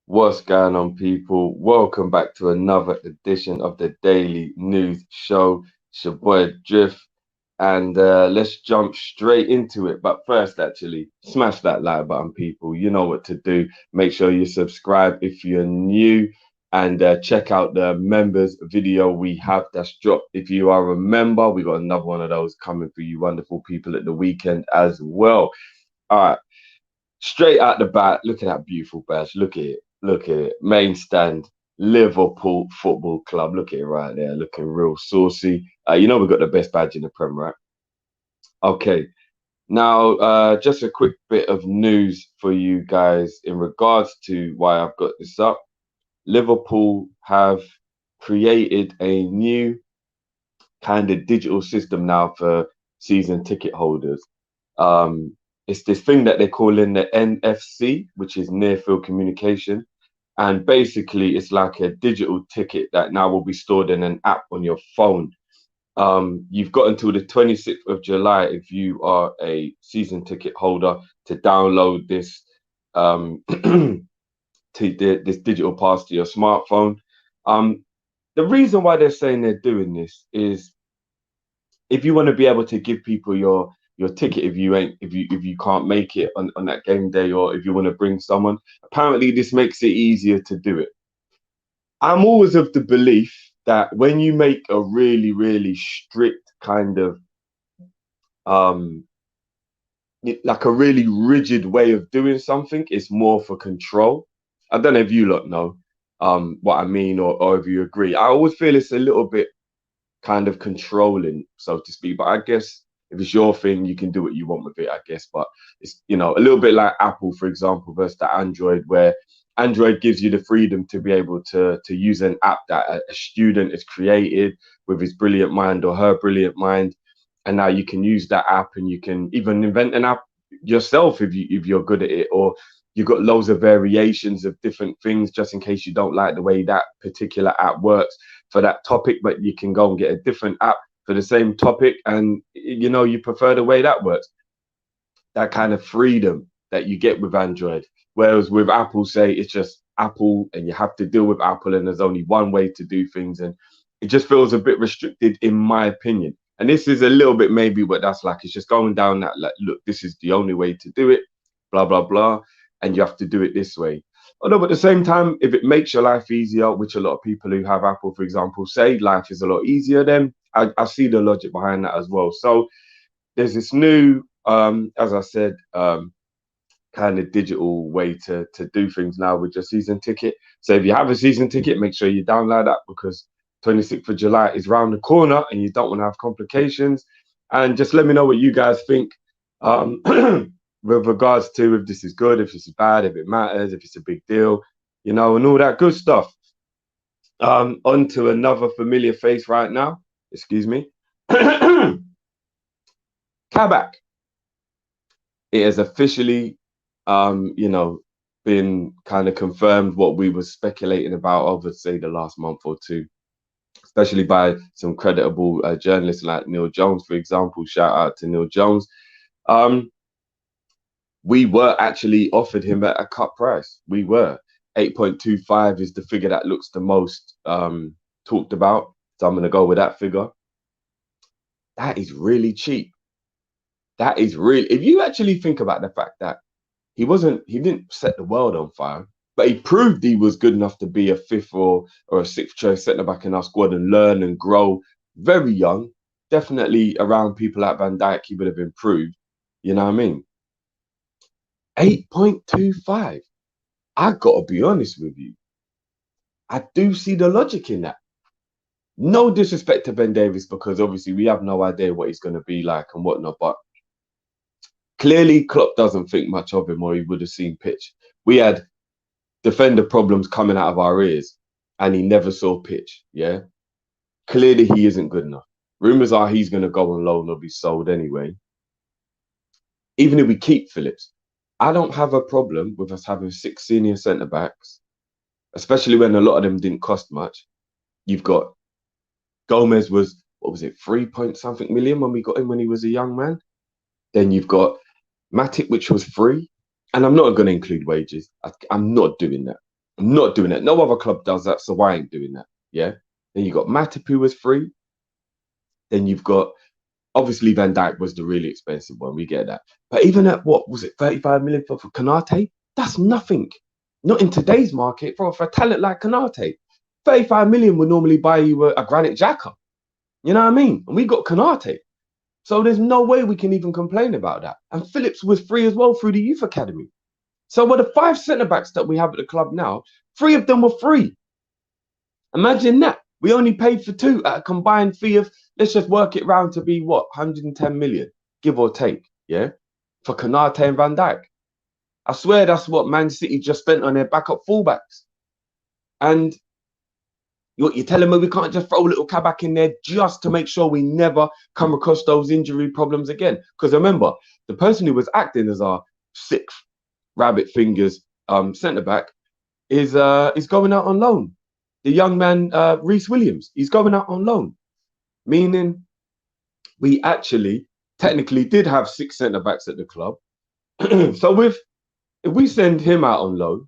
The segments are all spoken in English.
What's going on, people? Welcome back to another edition of the Daily News Show. It's your boy Drift, and let's jump straight into it. But first, actually, smash that like button, people. You know what to do. Make sure you subscribe if you're new, and check out the members video we have that's dropped. If you are a member, we got another one of those coming for you, wonderful people, at the weekend as well. All right. Straight out the bat, look at that beautiful badge. Look at it. Look at it. Main stand, Liverpool Football Club. Look at it right there. Looking real saucy. You know we've got the best badge in the Prem, right? Okay. Now, just a quick bit of news for you guys in regards to why I've got this up. Liverpool have created a new kind of digital system now for season ticket holders. It's this thing that they're calling the NFC, which is near field communication. And basically, it's like a digital ticket that now will be stored in an app on your phone. You've got until the 26th of July, if you are a season ticket holder, to download this this digital pass to your smartphone. The reason why they're saying they're doing this is if you want to be able to give people your ticket if you can't make it on that game day, or if you want to bring someone, apparently this makes it easier to do it. I'm always of the belief that when you make a really, really strict kind of like a really rigid way of doing something, it's more for control. I don't know if you lot know what I mean, or if you agree. I always feel it's a little bit kind of controlling, so to speak. But I guess if it's your thing, you can do what you want with it, I guess. But it's, you know, a little bit like Apple, for example, versus the Android, where Android gives you the freedom to be able to use an app that a student has created with his brilliant mind or her brilliant mind. And now you can use that app, and you can even invent an app yourself if you're good at it, or you've got loads of variations of different things just in case you don't like the way that particular app works for that topic, but you can go and get a different app for the same topic, and you know you prefer the way that works. That kind of freedom that you get with Android, whereas with Apple, say it's just Apple, and you have to deal with Apple, and there's only one way to do things, and it just feels a bit restricted, in my opinion. And this is a little bit maybe what that's like. It's just going down that, like, look, this is the only way to do it, blah blah blah, and you have to do it this way. Although at the same time, if it makes your life easier, which a lot of people who have Apple, for example, say life is a lot easier, then I see the logic behind that as well. So there's this new, as I said, kind of digital way to do things now with your season ticket. So if you have a season ticket, make sure you download that, because 26th of July is round the corner and you don't want to have complications. And just let me know what you guys think with regards to if this is good, if this is bad, if it matters, if it's a big deal, you know, and all that good stuff. On to another familiar face right now. Excuse me. Cabak. It has officially, you know, been kind of confirmed what we were speculating about over, say, the last month or two, especially by some credible journalists like Neil Jones, for example. Shout out to Neil Jones. We were actually offered him at a cut price. We were. 8.25 is the figure that looks the most talked about. So I'm going to go with that figure. That is really cheap. That is really, if you actually think about the fact that he didn't set the world on fire, but he proved he was good enough to be a fifth or a sixth choice centre back in our squad and learn and grow very young. Definitely around people like Van Dijk, he would have improved. You know what I mean? 8.25. I got to be honest with you. I do see the logic in that. No disrespect to Ben Davies, because obviously we have no idea what he's going to be like and whatnot, but clearly Klopp doesn't think much of him, or he would have seen pitch. We had defender problems coming out of our ears, and he never saw pitch. Yeah, clearly he isn't good enough. Rumours are he's going to go on loan or be sold anyway. Even if we keep Phillips, I don't have a problem with us having 6 senior centre backs, especially when a lot of them didn't cost much. You've got Gomez was, what was it, 3 point something million when we got him when he was a young man. Then you've got Matic, which was free. And I'm not going to include wages. I'm not doing that. I'm not doing that. No other club does that, so I ain't doing that. Yeah. Then you got Matip, who was free. Then you've got, obviously, Van Dijk was the really expensive one. We get that. But even at, what was it, 35 million for Konate? That's nothing. Not in today's market for a talent like Konate. 35 million would normally buy you a Granit Xhaka. You know what I mean? And we got Konate. So there's no way we can even complain about that. And Phillips was free as well through the youth academy. So with the 5 centre backs that we have at the club now, 3 of them were free. Imagine that. We only paid for 2 at a combined fee of, let's just work it round to be what, 110 million, give or take, yeah, for Konate and Van Dijk. I swear that's what Man City just spent on their backup fullbacks. And you're telling me we can't just throw a little Cabak in there just to make sure we never come across those injury problems again? Because remember, the person who was acting as our 6th rabbit fingers centre back is going out on loan. The young man Reece Williams, he's going out on loan, meaning we actually technically did have 6 centre backs at the club. So if we send him out on loan,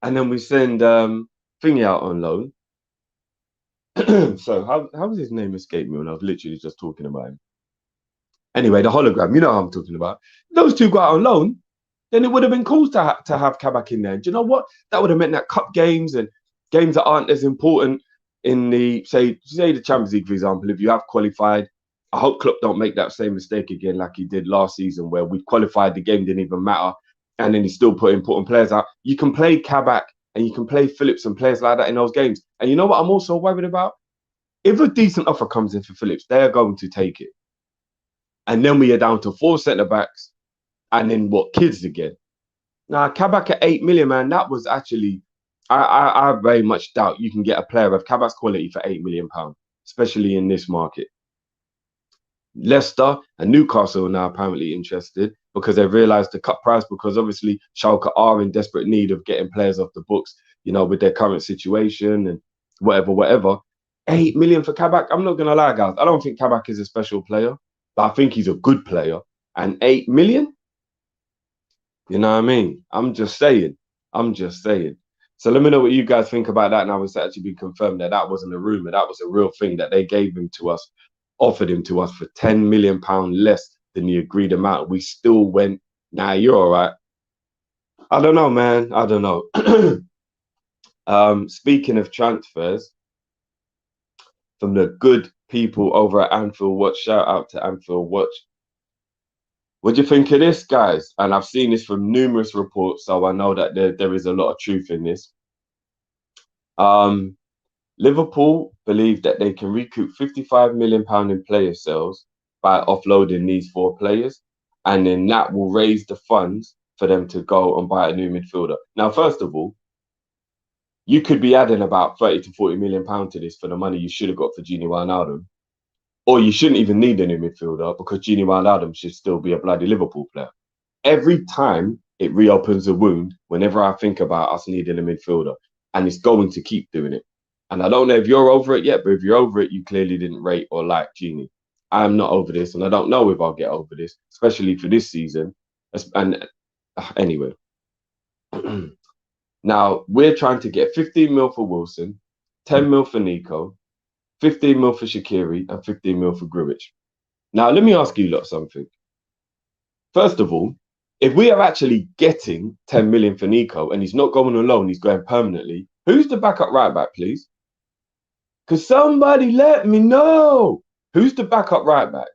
and then we send Thingy out on loan. So how does his name escape me when I was literally just talking about him? Anyway, the hologram, you know what I'm talking about. Those 2 go out on loan, then it would have been cool to have Cabak in there. Do you know what? That would have meant that cup games and games that aren't as important in the, say the Champions League, for example, if you have qualified, I hope Klopp don't make that same mistake again like he did last season where we qualified, the game didn't even matter, and then he's still putting important players out. You can play Cabak and you can play Phillips and players like that in those games. And you know what I'm also worried about? If a decent offer comes in for Phillips, they are going to take it. And then we are down to 4 centre-backs and then what, kids again. Now, Cabak at 8 million, man, that was actually, I very much doubt you can get a player of Cabak's quality for £8 million, especially in this market. Leicester and Newcastle are now apparently interested because they've realised the cut price, because obviously Schalke are in desperate need of getting players off the books, you know, with their current situation and whatever. 8 million for Cabak. I'm not going to lie, guys. I don't think Cabak is a special player, but I think he's a good player. And 8 million? You know what I mean? I'm just saying. So let me know what you guys think about that. Now it's actually been confirmed that that wasn't a rumour. That was a real thing that they gave him to us, offered him to us for £10 million less than the agreed amount. We still went, nah, you're all right. I don't know, man. I don't know. Speaking of transfers, from the good people over at Anfield Watch, shout out to Anfield Watch. What do you think of this, guys? And I've seen this from numerous reports, so I know that there is a lot of truth in this. Liverpool believe that they can recoup £55 million in player sales by offloading these 4 players, and then that will raise the funds for them to go and buy a new midfielder. Now, first of all, you could be adding about £30 to £40 million to this for the money you should have got for Gini Wijnaldum. Or you shouldn't even need a new midfielder because Gini Wijnaldum should still be a bloody Liverpool player. Every time it reopens a wound whenever I think about us needing a midfielder, and it's going to keep doing it. And I don't know if you're over it yet, but if you're over it, you clearly didn't rate or like Gini. I'm not over this, and I don't know if I'll get over this, especially for this season. And anyway, now we're trying to get 15 mil for Wilson, 10 mil for Nico, 15 mil for Shaqiri, and 15 mil for Grujic. Now, let me ask you lot something. First of all, if we are actually getting 10 million for Nico and he's not going on loan, he's going permanently, who's the backup right back, please? Because somebody let me know. Who's the backup right back?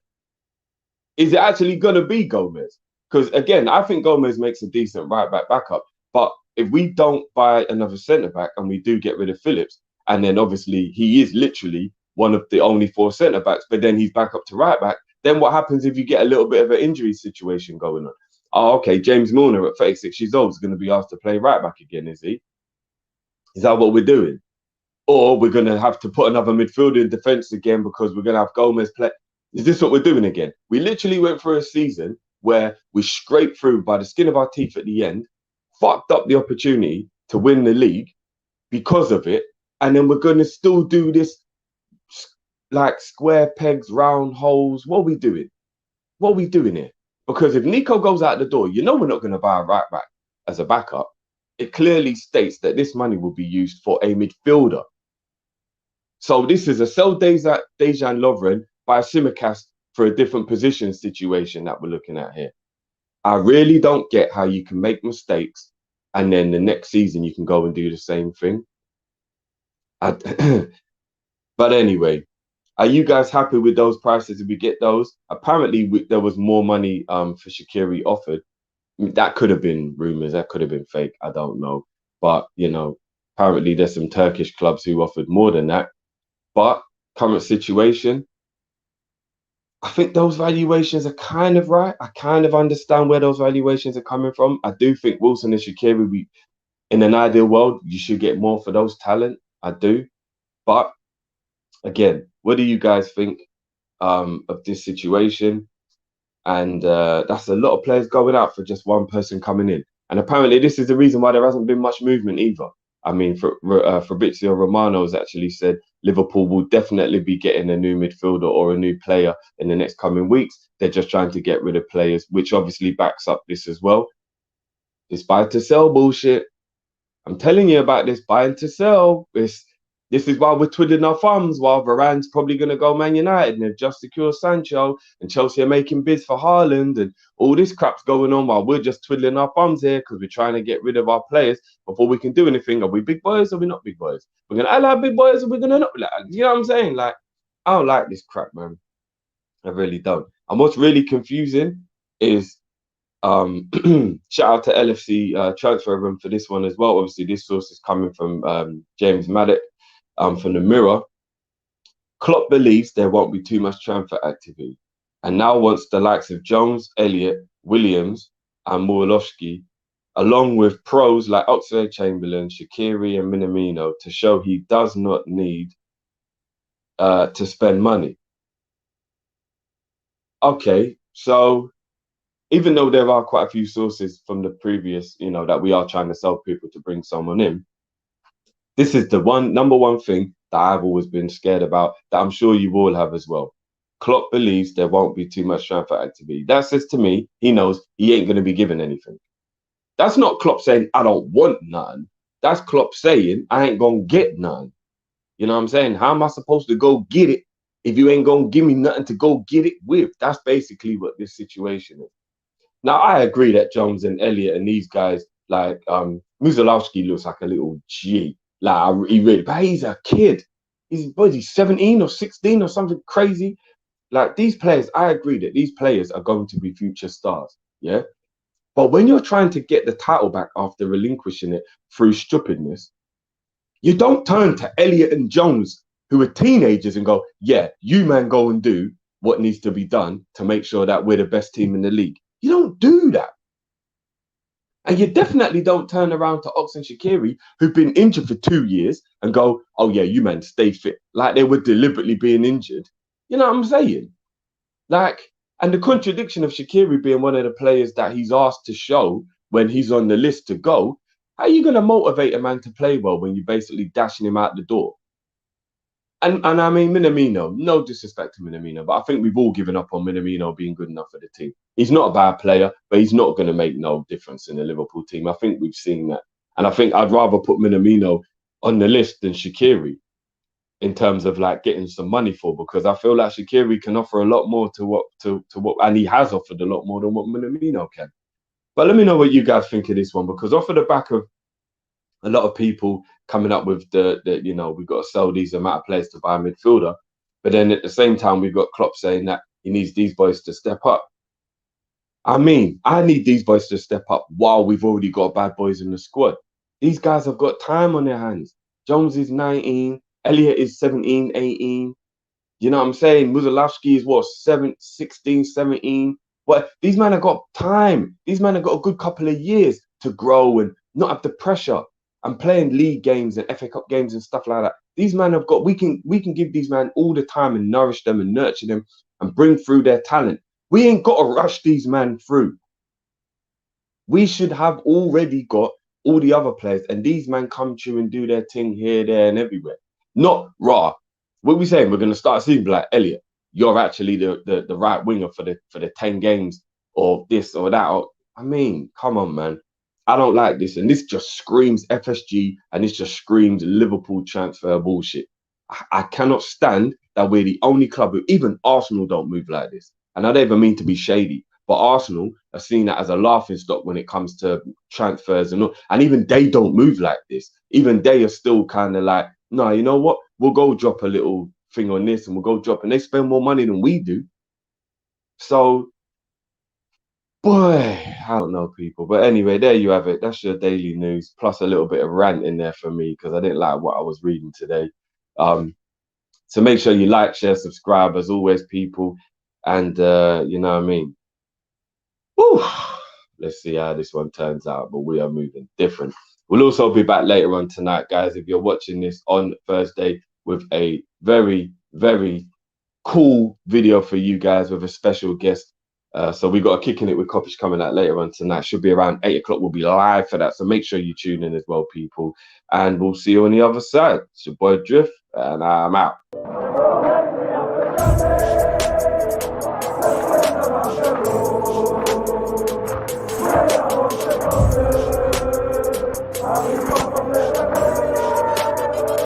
Is it actually going to be Gomez? Because, again, I think Gomez makes a decent right back backup. But if we don't buy another centre back and we do get rid of Phillips, and then obviously he is literally one of the only 4 centre backs, but then he's back up to right back, then what happens if you get a little bit of an injury situation going on? Oh, okay, James Milner at 36 years old is going to be asked to play right back again, is he? Is that what we're doing? Or we're going to have to put another midfielder in defence again because we're going to have Gomez play? Is this what we're doing again? We literally went through a season where we scraped through by the skin of our teeth at the end, fucked up the opportunity to win the league because of it, and then we're going to still do this like square pegs, round holes. What are we doing? What are we doing here? Because if Nico goes out the door, you know we're not going to buy a right back as a backup. It clearly states that this money will be used for a midfielder. So this is a sell Dejan Lovren, buy a Simicast for a different position situation that we're looking at here. I really don't get how you can make mistakes and then the next season you can go and do the same thing. But anyway, are you guys happy with those prices if we get those? Apparently, there was more money for Shaqiri offered. That could have been rumors. That could have been fake. I don't know. But, you know, apparently there's some Turkish clubs who offered more than that. But current situation, I think those valuations are kind of right. I kind of understand where those valuations are coming from. I do think Wilson and Shaqiri, in an ideal world, you should get more for those talent. I do. But again, what do you guys think of this situation? And that's a lot of players going out for just one person coming in. And apparently, this is the reason why there hasn't been much movement either. I mean, Fabrizio Romano has actually said Liverpool will definitely be getting a new midfielder or a new player in the next coming weeks. They're just trying to get rid of players, which obviously backs up this as well. This buy to sell bullshit. I'm telling you about this buying to sell. This is why we're twiddling our thumbs while Varane's probably going to go Man United and they've just secured Sancho and Chelsea are making bids for Haaland and all this crap's going on while we're just twiddling our thumbs here because we're trying to get rid of our players before we can do anything. Are we big boys or are we not big boys? We're going to act like big boys or we're going to not. You know what I'm saying? Like, I don't like this crap, man. I really don't. And what's really confusing is shout out to LFC Transfer Room for this one as well. Obviously, this source is coming from James Maddock from the Mirror. Klopp believes there won't be too much transfer activity and now wants the likes of Jones, Elliott, Williams and Murawski, along with pros like Oxlade-Chamberlain, Shaqiri and Minamino to show he does not need to spend money. Okay, so even though there are quite a few sources from the previous, you know, that we are trying to sell people to bring someone in, this is the number one thing that I've always been scared about, that I'm sure you all have as well. Klopp believes there won't be too much transfer activity. That says to me, he knows he ain't going to be given anything. That's not Klopp saying, I don't want none. That's Klopp saying, I ain't going to get none. You know what I'm saying? How am I supposed to go get it if you ain't going to give me nothing to go get it with? That's basically what this situation is. Now, I agree that Jones and Elliott and these guys, like Murawski looks like a little G. Like, he really, but he's a kid. He's 17 or 16 or something crazy. Like, these players, I agree that these players are going to be future stars, yeah? But when you're trying to get the title back after relinquishing it through stupidness, you don't turn to Elliott and Jones, who are teenagers, and go, yeah, you man go and do what needs to be done to make sure that we're the best team in the league. You don't do that. And you definitely don't turn around to Ox and Shaqiri, who've been injured for 2 years, and go, oh, yeah, you man, stay fit. Like they were deliberately being injured. You know what I'm saying? Like, and the contradiction of Shaqiri being one of the players that he's asked to show when he's on the list to go, how are you going to motivate a man to play well when you're basically dashing him out the door? And I mean, Minamino, no disrespect to Minamino, but I think we've all given up on Minamino being good enough for the team. He's not a bad player, but he's not going to make no difference in the Liverpool team. I think we've seen that. And I think I'd rather put Minamino on the list than Shaqiri in terms of like getting some money for, because I feel like Shaqiri can offer a lot more to what, and he has offered a lot more than what Minamino can. But let me know what you guys think of this one, because off of the back of a lot of people coming up with the you know, we've got to sell these amount of players to buy a midfielder. But then at the same time, we've got Klopp saying that he needs these boys to step up. I mean, I need these boys to step up while we've already got bad boys in the squad. These guys have got time on their hands. Jones is 19, Elliott is 17, 18. You know what I'm saying? Murawski is what, 16, 17. Well, these men have got time. These men have got a good couple of years to grow and not have the pressure. And playing league games and FA Cup games and stuff like that. These men have got, we can give these men all the time and nourish them and nurture them and bring through their talent. We ain't got to rush these men through. We should have already got all the other players, and these men come through and do their thing here, there, and everywhere. Not raw. What we saying? We're going to start seeing like Elliott. You're actually the right winger for the 10 games or this or that. Or, I mean, come on, man. I don't like this. And this just screams FSG and this just screams Liverpool transfer bullshit. I cannot stand that we're the only club who, even Arsenal don't move like this. And I don't even mean to be shady, but Arsenal are seen that as a laughing stock when it comes to transfers and all. And even they don't move like this. Even they are still kind of like, no, you know what? We'll go drop a little thing on this and we'll go drop, and they spend more money than we do. So, boy, I don't know, people. But anyway, there you have it. That's your daily news, plus a little bit of rant in there for me because I didn't like what I was reading today. So make sure you like, share, subscribe as always, people. And you know what I mean? Whew. Let's see how this one turns out, but we are moving different. We'll also be back later on tonight, guys, if you're watching this on Thursday, with a very, very cool video for you guys with a special guest. So we got a Kicking It with Kopish coming out later on tonight. Should be around 8 o'clock. We'll be live for that. So make sure you tune in as well, people. And we'll see you on the other side. It's your boy Drift, and I'm out.